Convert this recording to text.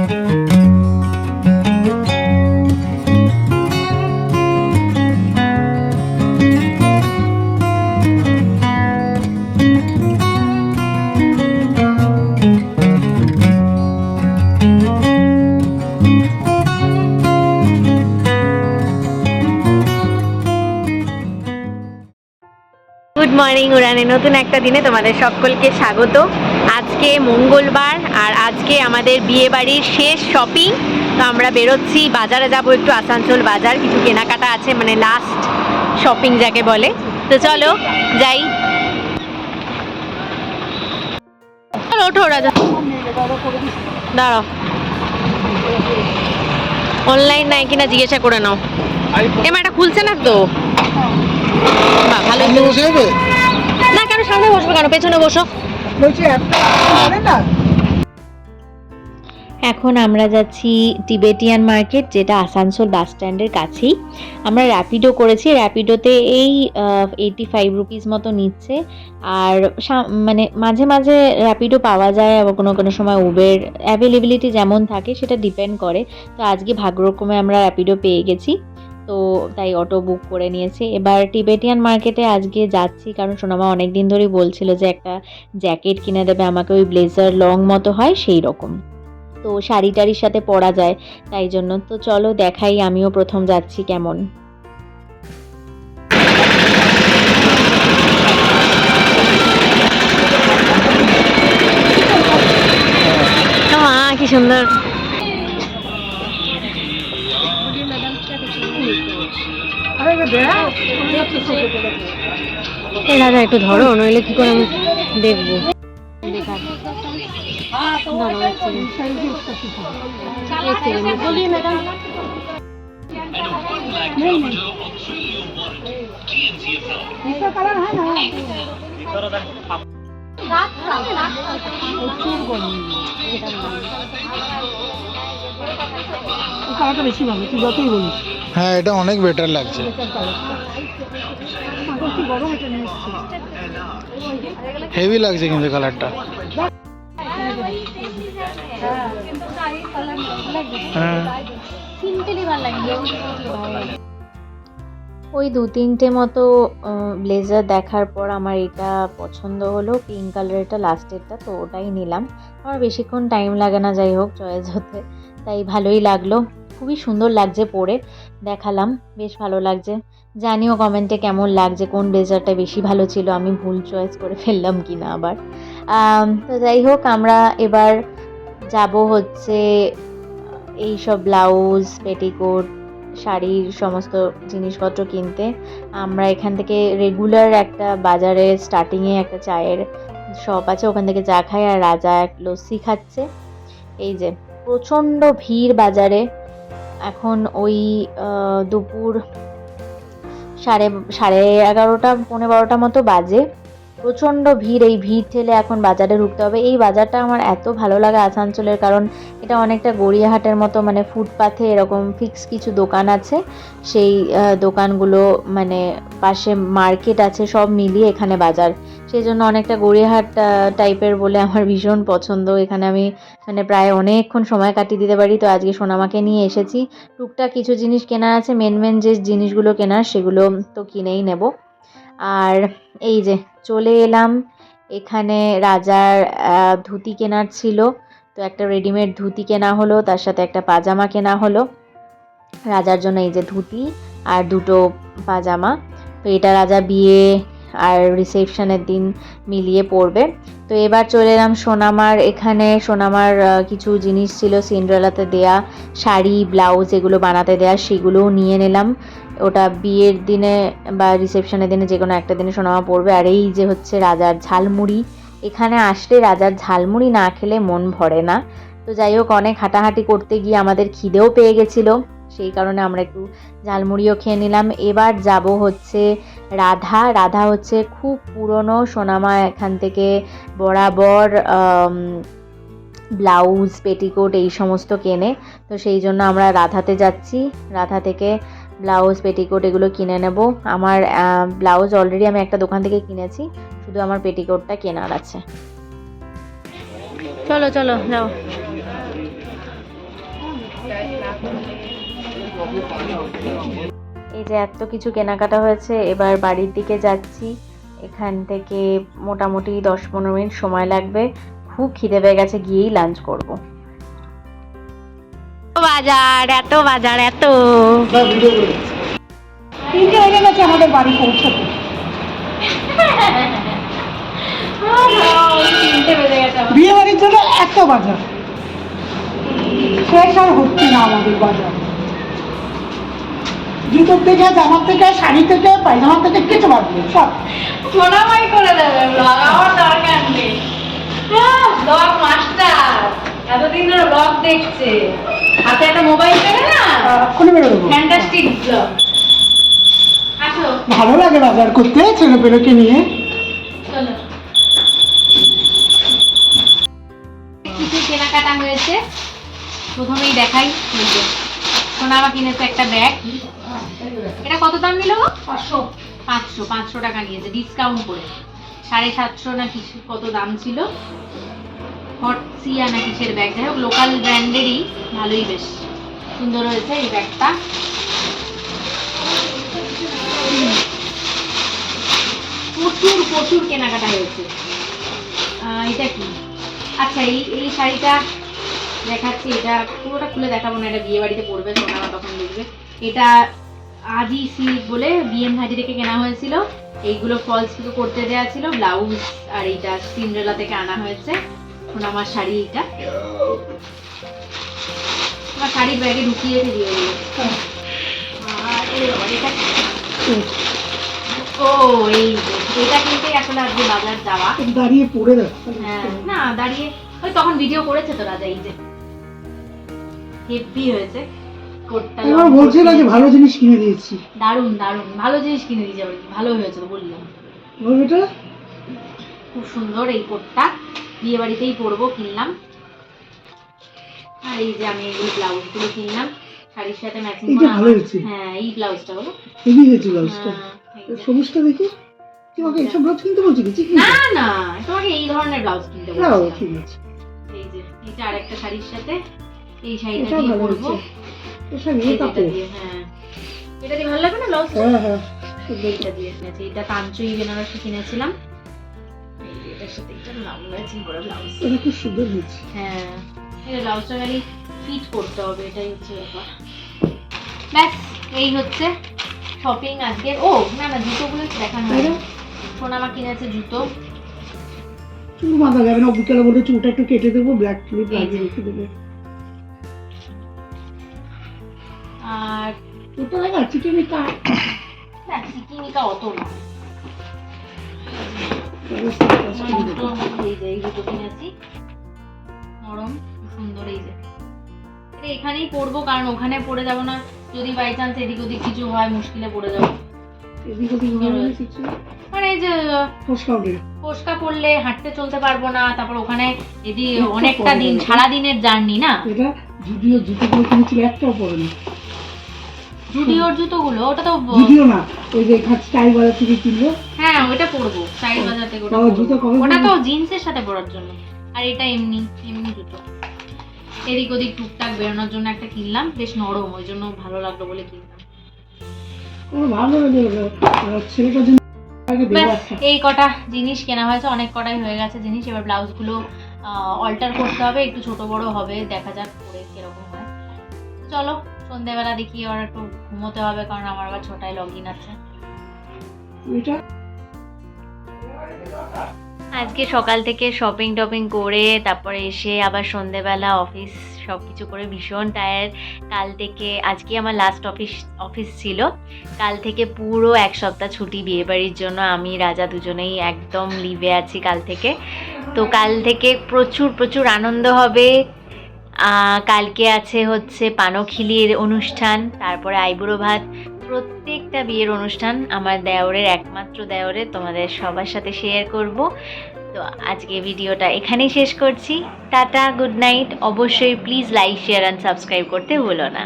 Good morning উড়ানে নতুন একটা দিনে তোমাদের সকলকে স্বাগত। আজকে মঙ্গলবার আর আজকে আমাদের বিয়ে বাড়ির শেষ শপিং। তো আমরা বেরোচ্ছি, বাজারে যাব একটু, আসানসোল বাজার, কিছু কেনাকাটা আছে, মানে লাস্ট শপিং যাকে বলে। তো চলো যাই। ওঠো রাজা, দাঁড়াও, অনলাইন নাই কিনা জিজ্ঞাসা করে নাও। এমা এটা খুলছে না তো? বাহ, ভালো। না কেন সামনে বসবে, কেন পেছনে বসো। এখন আমরা যাচ্ছি টিবেটিয়ান মার্কেট, যেটা আসানসোল বাস স্ট্যান্ডের কাছেই। আমরা র্যাপিডো করেছি, র্যাপিডোতে এই 85 রুপিস মতো নিচ্ছে। আর মানে মাঝে মাঝে র্যাপিডো পাওয়া যায়, আবার কোনো কোনো সময় উবের, অ্যাভেলেবিলিটি যেমন থাকে সেটা ডিপেন্ড করে। তো আজকে ভাগ্যক্রমে আমরা র্যাপিডো পেয়ে গেছি, তো তাই অটো বুক করে নিয়েছি। এবার টিবেটিয়ান মার্কেটে আজকে যাচ্ছি কারণ সোনামা অনেক দিন ধরেই বলছিল যে একটা জ্যাকেট কিনে দেবে আমাকে, ওই ব্লেজার লং মতো হয় সেই রকম, তো শাড়ি টাড়ির সাথে পরা যায়, তাই জন্য। তো চলো দেখাই, আমিও প্রথম যাচ্ছি কেমন। কি সুন্দর। দাদা একটু ধরো, নইলে কি করে আমি দেখবো। হ্যাঁ, এটা অনেক বেটার লাগছে। হেভি লাগছে কিন্তু কালারটা। হ্যাঁ, ওই 2-3টে মতো ব্লেজার দেখার পর আমার এটা পছন্দ হলো, পিঙ্ক কালারেরটা লাস্টেরটা, তো ওটাই নিলাম। আমার বেশিক্ষণ টাইম লাগে না, যাই হোক চয়েস হতে, তাই ভালোই লাগলো। খুবই সুন্দর লাগছে পরে, দেখালাম, বেশ ভালো লাগছে। জানিও কমেন্টে কেমন লাগছে, কোন ব্লেজারটা বেশি ভালো ছিল, আমি ভুল চয়েস করে ফেললাম কিনা আবার। তো যাই হোক, আমরা এবার যাব হচ্ছে এইসব ব্লাউজ, পেটিকোট, শাড়ির সমস্ত জিনিসপত্র কিনতে। আমরা এখান থেকে রেগুলার একটা বাজারে স্টার্টিংয়ে একটা চায়ের শপ আছে, ওখান থেকে চা খাই, আর রাজা এক লস্যি খাচ্ছে। এই যে প্রচণ্ড ভিড় বাজারে, এখন ওই দুপুর 11:30 11:45 মতো বাজে। প্রচণ্ড ভিড়, এই ভিড় ঠেলে এখন বাজারে ঢুকতে হবে। এই বাজারটা আমার এত ভালো লাগে আসানসোলের, কারণ এটা অনেকটা গড়িয়াহাটের মতো, মানে ফুটপাথে এরকম ফিক্স কিছু দোকান আছে, সেই দোকানগুলো মানে পাশে মার্কেট আছে, সব মিলিয়ে এখানে বাজার, সেই জন্য অনেকটা গড়িয়াহাট টাইপের বলে আমার ভীষণ পছন্দ। এখানে আমি মানে প্রায় অনেকক্ষণ সময় কাটিয়ে দিতে পারি। তো আজকে সোনামাকে নিয়ে এসেছি, টুকটাক কিছু জিনিস কেনার আছে, মেন যে জিনিসগুলো কেনার সেগুলো তো কিনেই নেব। আর এই যে চলে এলাম, এখানে রাজার ধুতি কেনার ছিল, তো একটা রেডিমেড ধুতি কেনা হলো, তার সাথে একটা পাজামা কেনা হলো রাজার জন্য। এই যে ধুতি আর 2টো পাজামা, তো এটা রাজা বিয়ে আর রিসেপশনের দিন মিলিয়ে পরবে। তো এবার চলে এলাম সোনামার এখানে। সোনামার কিছু জিনিস ছিল সিন্ড্রেলাতে দেয়া, শাড়ি, ব্লাউজ, এগুলো বানাতে দেয়া, সেগুলোও নিয়ে নিলাম। ওটা বিয়ের দিনে বা রিসেপশনের দিনে যে কোনো একটা দিনে সোনামা পরবে। আর এই যে হচ্ছে রাজার ঝালমুড়ি, এখানে আসলে রাজার ঝালমুড়ি না খেলে মন ভরে না। তো যাই হোক, অনেক হাঁটাহাঁটি করতে গিয়ে আমাদের খিদেও পেয়ে গেছিলো, সেই কারণে আমরা একটু ঝালমুড়িও খেয়ে নিলাম। এবার যাব হচ্ছে রাধা হচ্ছে খুব পুরনো, সোনামা এখান থেকে বরাবর ব্লাউজ, পেটিকোট এই সমস্ত কেনে, তো সেই জন্য আমরা রাধাতে যাচ্ছি। রাধা থেকে ব্লাউজ, পেটিকোট এগুলো কিনে নেব। আমার ব্লাউজ অলরেডি আমি একটা দোকান থেকে কিনেছি, শুধু আমার পেটিকোটটা কেনার আছে। চলো চলো যাও। এই যে এত কিছু কেনাকাটা হয়েছে, এবার বাড়ির দিকে যাচ্ছি। এখান থেকে মোটামুটি 10-15 মিনিট সময় লাগবে। খুব খিদে পেয়ে গেছে, গিয়েই লাঞ্চ করব। এত বাজার এত তিনটে হয়ে গেছে আমাদের বাড়ি পৌঁছাতে। বিয়ে বাড়ির জন্য এত বাজার শেষ আর হচ্ছে না আমাদের বাজার। জুতোর থেকে, জামার থেকে, শাড়ি থেকে, পায়জামা থেকে কিছু বাদ নেই, সব সোনামাই করে দেবে ব্লগ, আমার দরকার নেই। ব্লগ মাস্টার, এতদিন ধরে ব্লগ দেখছে, হাতে একটা মোবাইল পেলে না, এক্ষুনি বেরো দেবো। Fantastic blog. আসো, ভালো লাগে বাজার করতে ছেলে পেলেকে নিয়ে। চলো। কিছু কেনাকাটা হয়েছে, প্রথমেই দেখাই। সোনামা কিনেছে একটা ব্যাগ। এটা কত দাম নিল? 500 টাকা নিয়েছে, ডিসকাউন্ট করে। 750 না কিছু কত দাম ছিল। হটসিয়া না কিসের ব্যাগ, যাই হোক লোকাল ব্র্যান্ডেরই, ভালোই বেশ সুন্দর হয়েছে এই ব্যাগটা। প্রচুর প্রচুর কেনাকাটা হয়েছে। এটা কি? আচ্ছা, এই শাড়িটা দেখাচ্ছি। এটা পুরোটা খুলে দেখাবো না, এটা বিয়ে বাড়িতে পরবে, সোনামা তখন দেখবে। এটা আজি সিল্ক বলে বিএম হাজি থেকে কেনা হয়েছিল। এইগুলো ফলস পিকো করতে দেওয়া ছিল, ব্লাউজ। আর এইটা সিন্ড্রেলা থেকে আনা হয়েছে। সোনামার শাড়ি, এটা আমার শাড়ির ব্যাগে ঢুকিয়ে দিয়ে দিল। আর এটা ও এইটা কিনতে আসলে আজকে বাজার যাওয়া। দাঁড়িয়ে পড়ে যাচ্ছে। হ্যাঁ, না দাঁড়িয়ে ওই তখন ভিডিও করেছে তো রাজা। এই যে হেভি হয়েছে কোটটা, এবার বলছিল যে ভালো জিনিস কিনে দিয়েছি। দারুণ দারুণ ভালো জিনিস কিনে দিয়েছে, ভালো হয়েছে তো বললাম। এটা খুব সুন্দর এই কোটটা, বিয়ে বাড়িতেই পরবো, কিনলাম। আর এই যে আমি এই ব্লাউজগুলো কিনলাম শাড়ির সাথে ম্যাচিং করা। ভালো হয়েছে। হ্যাঁ, এই ব্লাউজটা হলো হেভি হয়েছে ব্লাউজটা। সবুজটা দেখি। তোমাকে এইসব ব্লাউজ কিনতে বলছি কি? না না, তোমাকে এই ধরনের ব্লাউজ কিনতে বলছি। হ্যাঁ, ঠিক আছে। এই যে এটা আরেকটা শাড়ির সাথে এই শাড়িটা দিয়ে পরবো। এই শাড়ি কাপড়। হ্যাঁ, এটা দিয়ে ভালো লাগবে না ব্লাউজ? হ্যাঁ হ্যাঁ, এইটা দিয়ে কিনেছি। এটা কাঞ্চুই বেনারসি কিনেছিলাম। এই যে এটার সাথে এটা ম্যাচিং করে ব্লাউজ। এটা খুব সুন্দর হয়েছে। হ্যাঁ, এই ব্লাউজটা খালি ফিট করতে হবে, এটাই হচ্ছে ব্যাপার। ব্যাস, এই হচ্ছে শপিং আজকে। ও না না, জুতোগুলো দেখানো হয়। সোনামা কিনেছে জুতো। চুল বাঁধা যাবে না, বিকেলে বলে চুলটা একটু কেটে দেবো, ব্ল্যাক ক্লিপ লাগিয়ে রেখে দেবে। আর ওটা দেখা চিকেনিকা, না চিকিনিকা অত না। এই যে এই জুতো কিনেছি, নরম সুন্দর। এই যে এটা এখানেই পরবো, কারণ ওখানে পরে যাবো না, যদি বাই চান্স এদিক ওদিক কিছু হয় মুশকিলে পড়ে যাবো। এদিক ওদিক কিছু মানে এই যে ফোসকা পড়লে হাঁটতে চলতে পারবো না, তারপর ওখানে যদি অনেকটা দিন, সারাদিনের জার্নি না। এটা জুডিওর জুতোগুলো কিনেছিল, একটাও পরে না। জুডিওর জুতোগুলো, ওটা তো জুডিও না, ওই যে স্টাইল বাজার থেকে কিনলো। হ্যাঁ, ওটা পরবো স্টাইল বাজার থেকে। ওটা তো জিন্সের সাথে পরার জন্য, আর এটা এমনি এমনি জুতো। এদিক ওদিক টুকটাক বেরোনোর জন্য একটা কিনলাম, বেশ নরম, ওই জন্য ভালো লাগলো বলে কিনলাম। এই কটা জিনিস কেনা হয়েছে, অনেক কটাই হয়ে গেছে জিনিস। এবার ব্লাউজগুলো অল্টার করতে হবে, একটু ছোট বড় হবে, দেখা যাক পরে কিরকম হয়। চলো, সন্ধ্যেবেলা দেখি, আর একটু ঘুমোতে হবে, কারণ আমার আবার 6টায় লগ ইন আছে। আজকে সকাল থেকে শপিং টপিং করে তারপরে এসে আবার সন্ধ্যেবেলা অফিস, সব কিছু করে ভীষণ টায়ার্ড। কাল থেকে, আজকে আমার লাস্ট অফিস ছিল। কাল থেকে পুরো 1 সপ্তাহ ছুটি বিয়েবাড়ির জন্য। আমি রাজা দুজনেই একদম লিভে আছি কাল থেকে। তো কাল থেকে প্রচুর প্রচুর আনন্দ হবে। কালকে আছে হচ্ছে পানখিলির অনুষ্ঠান, তারপরে আইবুড়ো ভাত, প্রত্যেকটা বিয়ের অনুষ্ঠান আমার দেওরের, একমাত্র দেওরের, তোমাদের সবার সাথে শেয়ার করব। তো আজকে ভিডিওটা এখানেই শেষ করছি। Tata, good night. অবশ্যই please like, share and subscribe করতে ভুলো না।